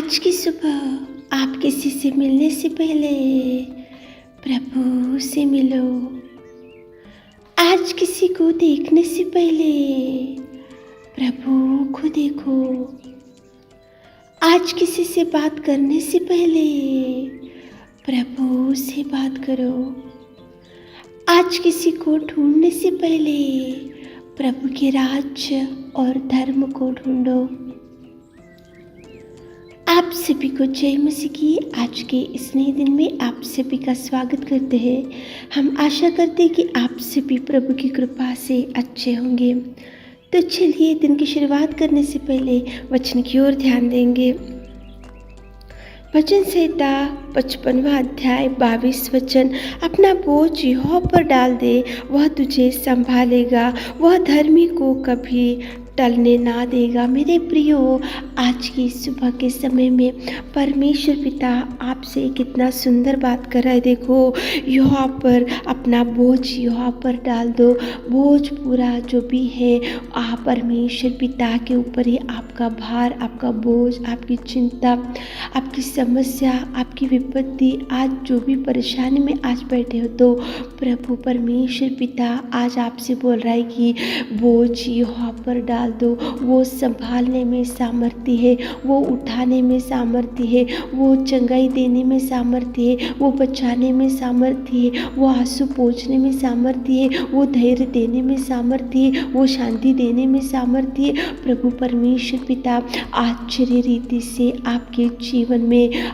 आज की सुबह आप किसी से मिलने से पहले प्रभु से मिलो। आज किसी को देखने से पहले प्रभु को देखो। आज किसी से बात करने से पहले प्रभु से बात करो। आज किसी को ढूंढने से पहले प्रभु के राज्य और धर्म को ढूंढो। आप सभी को जय मसीह की आज के इस नए दिन में आप सभी का स्वागत करते हैं। हम आशा करते हैं कि आप सभी प्रभु की कृपा से अच्छे होंगे। तो चलिए दिन की शुरुआत करने से पहले वचन की ओर ध्यान देंगे। वचन संहिता 55वां अध्याय 22 वचन। अपना बोझ यहोवा पर डाल दे, वह तुझे संभालेगा, वह धर्मी को कभी टलने ना देगा। मेरे प्रियो, आज की सुबह के समय में परमेश्वर पिता आपसे कितना सुंदर बात कर रहा है। देखो, यहोवा पर अपना बोझ यहोवा पर डाल दो। बोझ पूरा जो भी है आप परमेश्वर पिता के ऊपर ही आपका भार, आपका बोझ, आपकी चिंता, आपकी समस्या, आपकी विपत्ति, आज जो भी परेशानी में आज बैठे हो, तो प्रभु परमेश्वर पिता आज आपसे बोल रहा है कि बोझ यहोवा पर डाल दो। वो संभालने में सामर्थ्य है, वो उठाने में सामर्थ्य है, वो चंगाई देने में सामर्थ्य है, वो बचाने में सामर्थ्य है, वो आंसू पोंछने में सामर्थ्य है, वो धैर्य देने में सामर्थ्य है, वो शांति देने में सामर्थ्य है। प्रभु परमेश्वर पिता आश्चर्य रीति से आपके जीवन में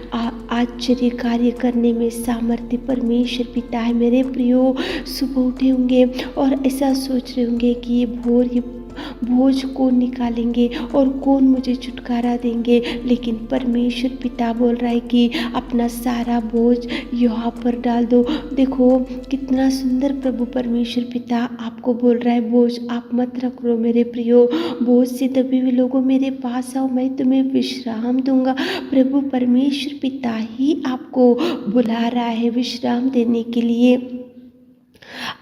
आश्चर्य कार्य करने में सामर्थ्य परमेश्वर पिता है। मेरे प्रियो, सुबह उठे होंगे और ऐसा सोच रहे होंगे कि ये बोझ कौन निकालेंगे और कौन मुझे छुटकारा देंगे, लेकिन परमेश्वर पिता बोल रहा है कि अपना सारा बोझ यहोवा पर डाल दो। देखो कितना सुंदर प्रभु परमेश्वर पिता आपको बोल रहा है, बोझ आप मत रखो मेरे प्रियो। बोझ से दबे हुए लोगों मेरे पास आओ, मैं तुम्हें विश्राम दूंगा। प्रभु परमेश्वर पिता ही आपको बुला रहा है विश्राम देने के लिए,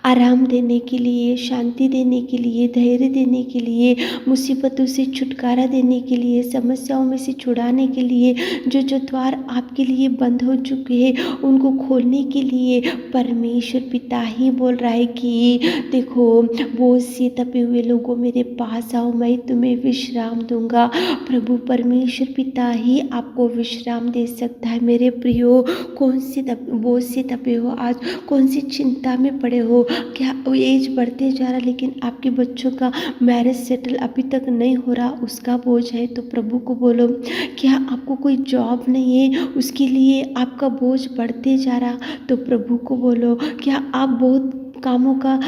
आराम देने के लिए, शांति देने के लिए, धैर्य देने के लिए, मुसीबतों से छुटकारा देने के लिए, समस्याओं में से छुड़ाने के लिए, जो द्वार आपके लिए बंद हो चुके हैं उनको खोलने के लिए परमेश्वर पिता ही बोल रहा है कि देखो, बोझ से दबे हुए लोगों मेरे पास आओ, मैं तुम्हें विश्राम दूंगा। प्रभु परमेश्वर पिता ही आपको विश्राम दे सकता है। मेरे प्रियो, कौन सी बोझ से दबे हो आज, कौन सी चिंता में पड़े हो? क्या एज बढ़ते जा रहा लेकिन आपके बच्चों का मैरिज सेटल अभी तक नहीं हो रहा, उसका बोझ है? तो प्रभु को बोलो। क्या आपको कोई जॉब नहीं है, उसके लिए आपका बोझ बढ़ते जा रहा, तो प्रभु को बोलो। क्या आप बहुत कामों का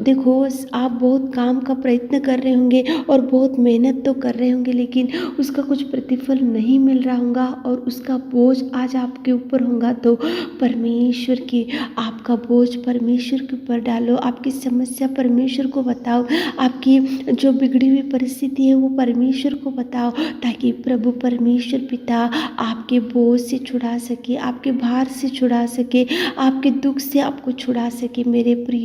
देखो, आप बहुत काम का प्रयत्न कर रहे होंगे और बहुत मेहनत तो कर रहे होंगे, लेकिन उसका कुछ प्रतिफल नहीं मिल रहा होगा और उसका बोझ आज आपके ऊपर होगा, तो परमेश्वर की आपका बोझ परमेश्वर के ऊपर डालो। आपकी समस्या परमेश्वर को बताओ, आपकी जो बिगड़ी हुई परिस्थिति है वो परमेश्वर को बताओ, ताकि प्रभु परमेश्वर पिता आपके बोझ से छुड़ा सके, आपके भार से छुड़ा सके, आपके दुख से आपको छुड़ा सके। मेरे प्रियो,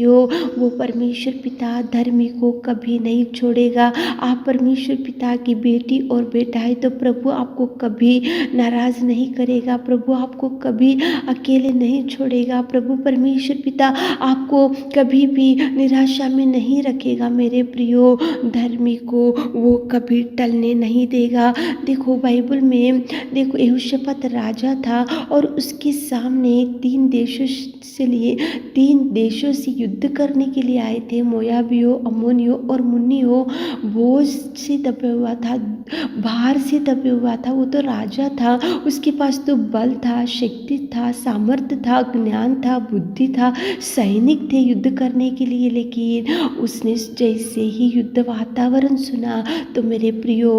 वो परमेश्वर पिता धर्मी को कभी नहीं छोड़ेगा। आप परमेश्वर पिता की बेटी और बेटा है, तो प्रभु आपको कभी नाराज नहीं करेगा, प्रभु आपको कभी अकेले नहीं छोड़ेगा। प्रभु परमेश्वर पिता आपको कभी भी निराशा में नहीं रखेगा। मेरे प्रियो, धर्मी को वो कभी टलने नहीं देगा। देखो बाइबल में देखो, यहोशापात राजा था और उसके सामने तीन देशों से युद्ध करने के लिए आए थे, मोयाबियों, अम्मोनियों और मुन्नियों। बोझ से दबे हुआ था, भार से दबे हुआ था, वो तो राजा था, उसके पास तो बल था, शक्ति था, सामर्थ्य था, ज्ञान था, बुद्धि था, सैनिक थे युद्ध करने के लिए, लेकिन उसने जैसे ही युद्ध वातावरण सुना, तो मेरे प्रियो,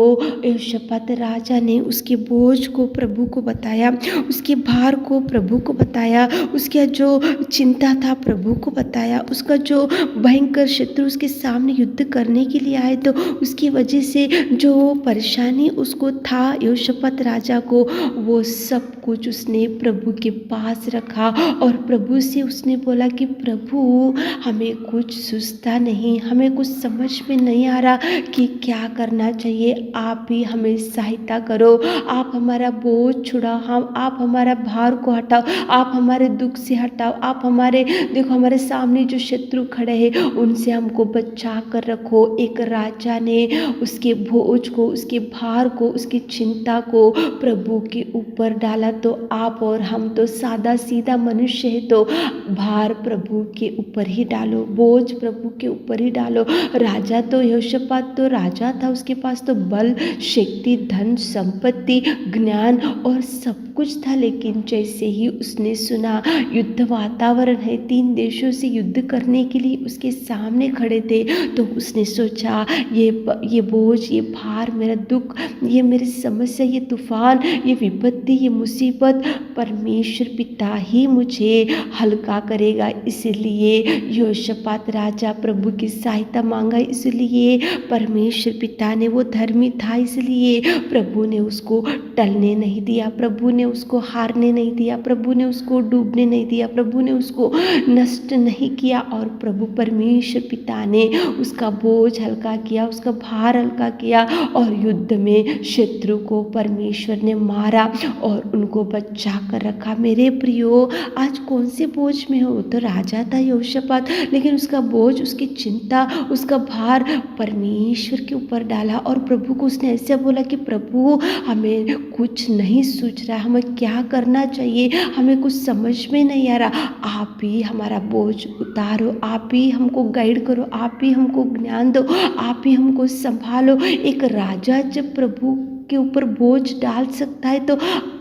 यहोशापात राजा ने उसके बोझ को प्रभु को बताया, उसके भार को प्रभु को बताया, उसका जो चिंता था प्रभु को बताया। आया, उसका जो भयंकर शत्रु उसके सामने युद्ध करने के लिए आए, तो उसकी वजह से जो परेशानी उसको था यहोशापात राजा को, वो सब कुछ उसने प्रभु के पास रखा और प्रभु से उसने बोला कि प्रभु, हमें कुछ सूझता नहीं, हमें कुछ समझ में नहीं आ रहा कि क्या करना चाहिए। आप ही हमें सहायता करो, आप हमारा बोझ छुड़ाओ, आप हमारा भार को हटाओ, आप हमारे दुख से हटाओ, आप देखो हमारे सामने जो शत्रु खड़े हैं उनसे हमको बचा कर रखो। एक राजा ने उसके बोझ को, उसके भार को, उसकी चिंता को प्रभु के ऊपर डाला। तो आप और हम तो सादा सीधा मनुष्य है, तो भार प्रभु के ऊपर ही डालो, बोझ प्रभु के ऊपर ही डालो। राजा तो यहोशापात तो राजा था, उसके पास तो बल, शक्ति, धन, संपत्ति, ज्ञान और सब कुछ था, लेकिन जैसे ही उसने सुना युद्ध वातावरण है, 3 देशों से युद्ध करने के लिए उसके सामने खड़े थे, तो उसने सोचा ये बोझ, ये भार, मेरा दुख, ये मेरी समस्या, ये तूफान, ये विपत्ति, ये मुसीबत परमेश्वर पिता ही मुझे हल्का करेगा। इसलिए यहोशापात राजा प्रभु की सहायता मांगा, इसलिए परमेश्वर पिता ने, वो धर्मी था इसलिए प्रभु ने उसको टलने नहीं दिया, प्रभु ने उसको हारने नहीं दिया, प्रभु ने उसको डूबने नहीं दिया, प्रभु ने उसको नष्ट नहीं किया। और प्रभु परमेश्वर पिता ने उसका बोझ हल्का किया, उसका भार हल्का किया और युद्ध में शत्रु को परमेश्वर ने मारा और उनको बचा कर रखा। मेरे प्रियो, आज कौन से बोझ में हो? तो राजा था यहोशापात, लेकिन उसका बोझ, उसकी चिंता, उसका भार परमेश्वर के ऊपर डाला और प्रभु को उसने ऐसे बोला कि प्रभु, हमें कुछ नहीं सूझ रहा, हमें क्या करना चाहिए, हमें कुछ समझ में नहीं आ रहा। आप ही हमारा बोझ उतारो, आप ही हमको गाइड करो, आप ही हमको ज्ञान दो, आप ही हमको संभालो। एक राजा जब प्रभु के ऊपर बोझ डाल सकता है, तो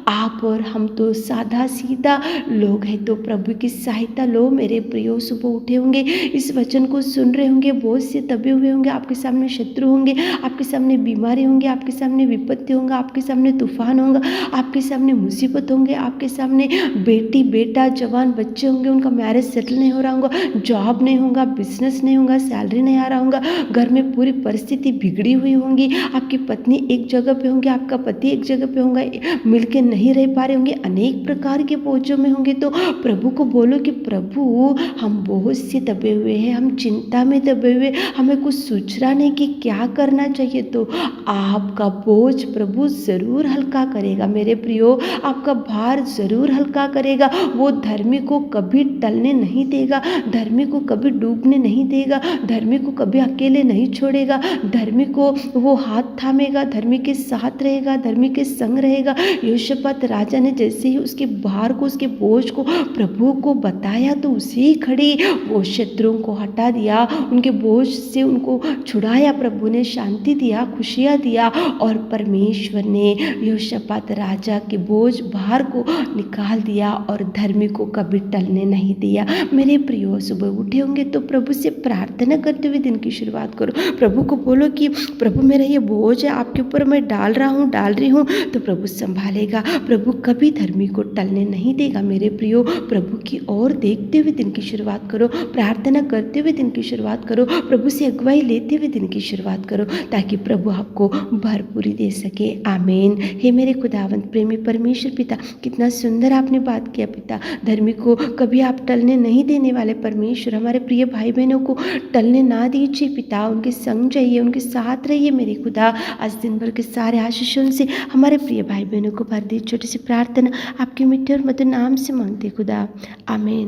आप और हम तो सादा सीधा लोग हैं, तो प्रभु की सहायता लो। मेरे प्रियो, सुबह उठे होंगे, इस वचन को सुन रहे होंगे, बोझ से दबे हुए होंगे, आपके सामने शत्रु होंगे, आपके सामने बीमारी होंगे, आपके सामने विपत्ति होंगे, आपके सामने तूफान होगा, आपके सामने मुसीबत होंगे, आपके सामने बेटी, बेटा, जवान बच्चे होंगे, उनका मैरिज सेटल नहीं हो रहा होगा, जॉब नहीं होगा, बिजनेस नहीं होगा, सैलरी नहीं आ रहा होगा, घर में पूरी परिस्थिति बिगड़ी हुई होंगी, आपकी पत्नी एक जगह पे होंगे, आपका पति एक जगह पे होगा, मिलके नहीं रह पा रहे होंगे, अनेक प्रकार के बोझों में होंगे, तो प्रभु को बोलो कि प्रभु, हम बोझ से दबे हुए हैं, हम चिंता में दबे हुए, हमें कुछ सूझ रहा नहीं कि क्या करना चाहिए। तो आपका बोझ प्रभु ज़रूर हल्का करेगा। मेरे प्रियो, आपका भार ज़रूर हल्का करेगा। वो धर्मी को कभी टलने नहीं देगा, धर्मी को कभी डूबने नहीं देगा, धर्मी को कभी अकेले नहीं छोड़ेगा, धर्मी को वो हाथ थामेगा, धर्मी के साथ रहेगा, धर्मी के संग रहेगा। यहोशापात राजा ने जैसे ही उसके भार को, उसके बोझ को प्रभु को बताया, तो उसी घड़ी वो शत्रुओं को हटा दिया, उनके बोझ से उनको छुड़ाया, प्रभु ने शांति दिया, खुशियाँ दिया और परमेश्वर ने यहोशापात राजा के बोझ, भार को निकाल दिया और धर्मी को कभी टलने नहीं दिया। मेरे प्रियो, सुबह उठे होंगे तो प्रभु से प्रार्थना करते हुए दिन की शुरुआत करो। प्रभु को बोलो कि प्रभु, मेरा ये बोझ है, आपके ऊपर मैं डाल रही हूँ, तो प्रभु संभालेगा। प्रभु कभी धर्मी को टलने नहीं देगा। मेरे प्रियो, प्रभु की ओर देखते हुए दिन की शुरुआत करो, प्रार्थना करते हुए दिन की शुरुआत करो, प्रभु से अगुवाई लेते हुए दिन की शुरुआत करो, ताकि प्रभु आपको भरपूरी दे सके। आमीन। हे मेरे खुदावंत प्रेमी परमेश्वर पिता, कितना सुंदर आपने बात किया पिता। धर्मी को कभी आप टलने नहीं देने वाले परमेश्वर, हमारे प्रिय भाई बहनों को टलने ना दीजिए पिता, उनके संग जाइए, उनके साथ रहिए मेरे खुदा। आज दिन भर के सारे आशीषों से हमारे प्रिय भाई बहनों को भर दी। छोटी सी प्रार्थना आपके मीठे और मधुर नाम से मांगते खुदा, आमीन।